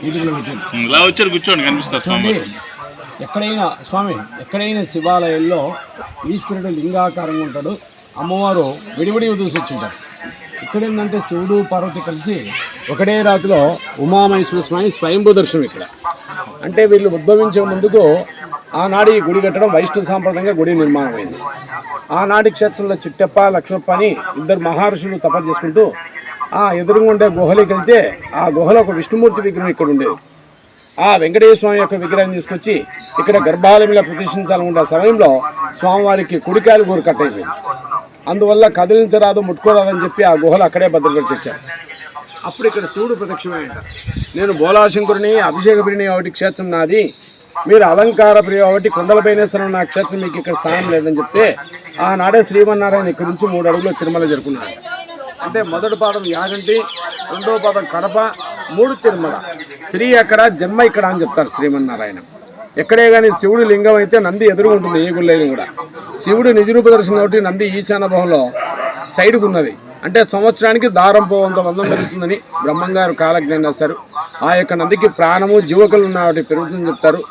ఇటుకలు పెట్టారు. ఇలా వచ్చారు కూర్చోండి కనిపిస్తారు. ఎక్కడైనా శివాలయంలో ఈశ్వరుడు లింగాకారంగా ఉంటాడు, అమ్మవారు విడివిడి దూసి వచ్చింటారు. ఇక్కడ ఏంటంటే శివుడు పార్వతి కలిసి ఒకటే రాతిలో ఉమామహేశ్వర స్వామి స్వయంభూ దర్శనం. ఇక్కడ అంటే వీళ్ళు ఉద్భవించే ముందుకు ఆనాడు ఈ గుడి కట్టడం వైష్ణవ సాంప్రదాయంగా గుడి నిర్మాణం అయింది. ఆనాటి క్షేత్రంలో చిట్టప్ప లక్ష్మప్ప అని ఇద్దరు మహర్షులు తపస్సు చేసుకుంటూ ఆ ఎదురుగా ఉండే గుహలోకి వెళ్తే ఆ గుహలో ఒక విష్ణుమూర్తి విగ్రహం ఇక్కడ ఉండేది. ఆ వెంకటేశ్వర స్వామి యొక్క విగ్రహం తీసుకొచ్చి ఇక్కడ గర్భాలయంలో ప్రతిష్ఠించాలనుకున్న సమయంలో స్వామివారికి కుడికాయలు గోరు కట్టయిపోయింది. అందువల్ల కదిలించరాదు ముట్టుకోరాదని చెప్పి ఆ గుహలు అక్కడే భద్రపరిచి వచ్చారు. అప్పుడు ఇక్కడ శివుడు ప్రత్యక్షమైన నేను బోలాశంకరుని అభిషేక ప్రియుని ఒకటి క్షేత్రం నాది, మీరు అలంకార ప్రియ ఒకటి కొండలపైన నా క్షేత్రం మీకు ఇక్కడ స్థానం లేదని చెప్తే ఆనాడే శ్రీమన్నారాయణ ఇక్కడి నుంచి 3 అడుగులు తిరుమల జరుపుకున్నాడు. అంటే మొదటి పాదం యాగంటి, రెండవ పాదం కడప, 3 తిరుమల. శ్రీ అక్కడ జన్మ ఇక్కడ అని చెప్తారు శ్రీమన్నారాయణ. ఎక్కడే కానీ శివుడు లింగం అయితే నంది ఎదురు ఉంటుంది. ఏ గుళ్ళైనా కూడా శివుడు నిజరూప దర్శనం ఒకటి నంది ఈశాన్య భాగంలో సైడ్కు ఉన్నది. అంటే సంవత్సరానికి దారం పోవంత వందం పెరుగుతుందని బ్రహ్మంగారు కాలజ్ఞానం చేస్తారు. ఆ యొక్క నందికి ప్రాణము జీవకులు ఉన్న వాటి పెరుగుతుందని చెప్తారు.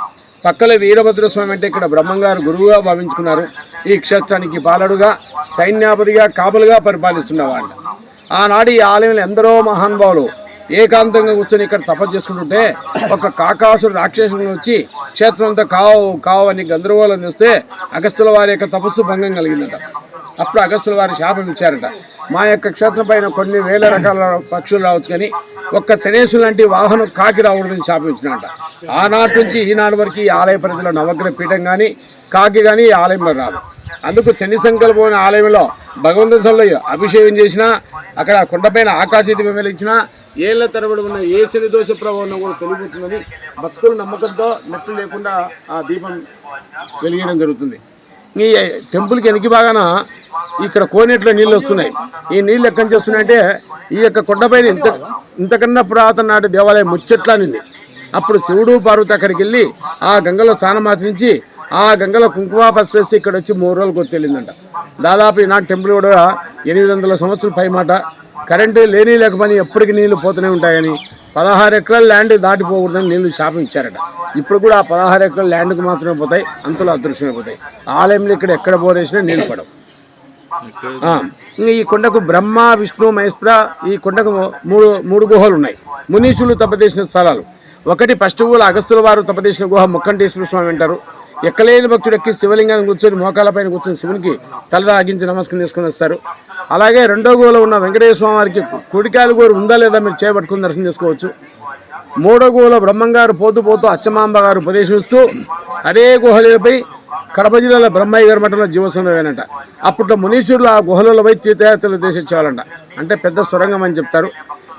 పక్కల వీరభద్రస్వామి అంటే ఇక్కడ బ్రహ్మంగారు గురువుగా భావించుకున్నారు. ఈ క్షేత్రానికి పాలడుగా సైన్యాపతిగా కాపులుగా పరిపాలిస్తున్నవాళ్ళు. ఆనాడు ఈ ఆలయంలో ఎందరో మహానుభావులు ఏకాంతంగా కూర్చొని ఇక్కడ తపస్సు చేసుకుంటుంటే ఒక కాకాసుడు రాక్షసుడు వచ్చి క్షేత్రం అంతా కావు అని గందరగోళం చేస్తే అగస్త్యుల వారి యొక్క తపస్సు భంగం కలిగిందట. అప్పుడు అగస్త్యుల వారి శాపం ఇచ్చారట, మా యొక్క క్షేత్రం పైన కొన్ని వేల రకాల పక్షులు రావచ్చు కానీ ఒక్క శనేశ్వరు లాంటి వాహనం కాకి రావడదని శాపం ఇచ్చినట. ఆనాటి నుంచి ఈనాడు వరకు ఈ ఆలయ పరిధిలో నవగ్రహ పీఠం కానీ కాకి కానీ ఈ ఆలయంలో రాదు. అందుకు శని సంకల్పమైన ఆలయంలో భగవంతుని సల్లో అభిషేకం చేసినా అక్కడ కొండపైన ఆకాశదీపం వెలిగించినా ఏళ్ల తరబడి ఉన్న ఏ శని దోష ప్రభావం కూడా తొలగిపోతుందని భక్తులు నమ్మకంతో నెట్లు లేకుండా ఆ దీపం వెలిగడం జరుగుతుంది. ఈ టెంపుల్కి వెనక బాగాన ఇక్కడ కోనేట్లో నీళ్ళు వస్తున్నాయి. ఈ నీళ్ళు ఎక్కడి నుంచి వస్తున్నాయంటే ఈ యొక్క కొండపైన ఇంతకన్నా పురాతన నాటి దేవాలయం ముచ్చట్లా నింది. అప్పుడు శివుడు పార్వతి అక్కడికి వెళ్ళి ఆ గంగలో స్నానమాచరించి ఆ గంగలో కుంకుమ పసుపు వేసి ఇక్కడ వచ్చి 3 రోజులకు వచ్చి వెళ్ళిందంట. దాదాపు ఈనాటి టెంపుల్ కూడా 800 సంవత్సరాల పైమాట. కరెంటు లేని లేకపోని ఎప్పటికీ నీళ్లు పోతూనే ఉంటాయని 16 ఎకరాల ల్యాండ్ దాటిపోకూడదని నీళ్లు శాపం ఇచ్చారట. ఇప్పుడు కూడా ఆ 16 ఎకరాల ల్యాండ్కి మాత్రమే పోతాయి, అంతలో అదృశ్యమైపోతాయి. ఆలయంలో ఇక్కడ ఎక్కడ బోరేసినా నీళ్లు పడవు. ఈ కొండకు బ్రహ్మ విష్ణు మహేశ్వర ఈ కొండకు మూడు గుహలు ఉన్నాయి. మునీషులు తపదేసిన స్థలాలు. ఒకటి ఫస్ట్ గుహ అగస్త్యుల వారు తపదేసిన గుహ ముక్కంటేశ్వర స్వామి అంటారు. ఎక్కలేని భక్తుడు ఎక్కి శివలింగాన్ని కూర్చొని మోకాలపైన కూర్చొని శివునికి తల ఆగించి నమస్కారం చేసుకుని వస్తారు. అలాగే రెండో గుహలో ఉన్న వెంకటేశ్వర స్వామి వారికి కుడికాయలు గోరు ఉందా లేదా మీరు చేపట్టుకుని దర్శనం చేసుకోవచ్చు. మూడో గుహలో బ్రహ్మంగారు పోతూ అచ్చమాంబ గారు ఉపదేశిస్తూ అదే గుహలపై కడప జిల్లాలో బ్రహ్మయ్య గారి మఠంలో జీవసుందరమేనంట. అప్పట్లో మునీశ్వరులు ఆ గుహలలో పోయి తీర్థయాత్రలు చేసేవాళ్ళంట. అంటే పెద్ద సొరంగం అని చెప్తారు.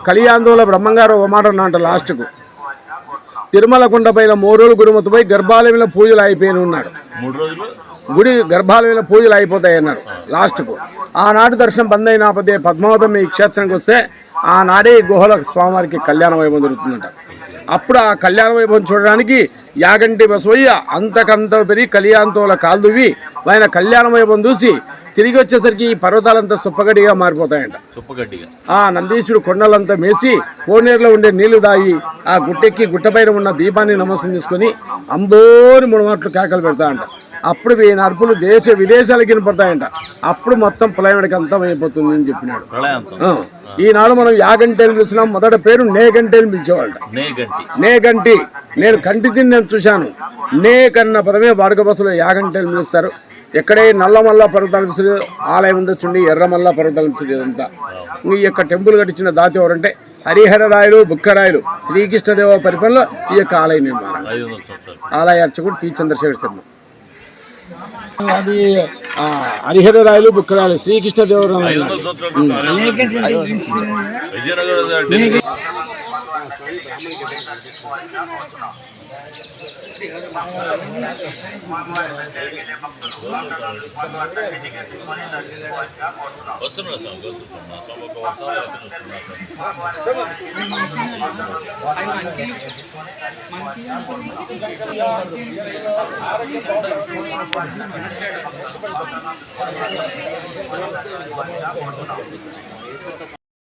కలియాందోళన బ్రహ్మంగారు ఓ మాట ఉన్నంట లాస్ట్కు తిరుమల కొండపైన 3 రోజులు గురుమతిపై గర్భాలయంలో పూజలు అయిపోయిన ఉన్నాడు. 3 రోజులు గుడి గర్భాలయంలో పూజలు అయిపోతాయి అన్నారు లాస్ట్కు. ఆనాడు దర్శనం బంద్ అయిన పద్మావతం ఈ క్షేత్రానికి వస్తే ఆనాడే గుహల స్వామివారికి కళ్యాణ వైభవం జరుగుతుందంట. అప్పుడు ఆ కళ్యాణ వైభవం చూడడానికి యాగంటి బసవయ్య అంతకంత పెరిగి కళ్యాణంతోల కాల్దువి ఆయన కళ్యాణ వైభవం చూసి తిరిగి వచ్చేసరికి ఈ పర్వతాలంతా సుప్పగడ్డిగా మారిపోతాయంట. ఆ నందీశ్వరుడు కొండలంతా మేసి కోనేరులో ఉండే నీళ్లు దాగి ఆ గుట్టెక్కి గుట్టపైన ఉన్న దీపాన్ని నమస్కారం చేసుకుని అంబోని 3 మాటలు కేకలు పెడతాయంట. అప్పుడు ఈయన అరుపులు దేశ విదేశాలకు వినపడతాయంట. అప్పుడు మొత్తం ప్రళయానికి అంతం అయిపోతుంది అని చెప్పినాడు. ఈనాడు మనం యాగంటేలు పిలిచినాం. మొదటి పేరు నేగంటేలు పిలిచేవాళ్ళ. నేగంటి నేను కంటి తిని నేను చూశాను. నే కన్న పదమే వాడుక బస్సులో యాగంటేలు పిలుస్తారు. ఎక్కడే నల్లమల్ల పర్వతాల పిలుస్తుంది ఆలయం ఉందో చూడండి, ఎర్రమల్ల పర్వతాల పిలుస్తుంది. ఇదంతా ఈ యొక్క టెంపుల్ కట్టించిన దాత ఎవరంటే హరిహర రాయలు బుక్కరాయలు శ్రీకృష్ణదేవ పరిపాలనలో ఈ యొక్క ఆలయ నిర్మాణం. ఆలయ అర్చకుడు టి చంద్రశేఖర్ శర్మ. అది హరిహర రాయలు బుక్కరాయలు శ్రీకృష్ణదేవరాయలు.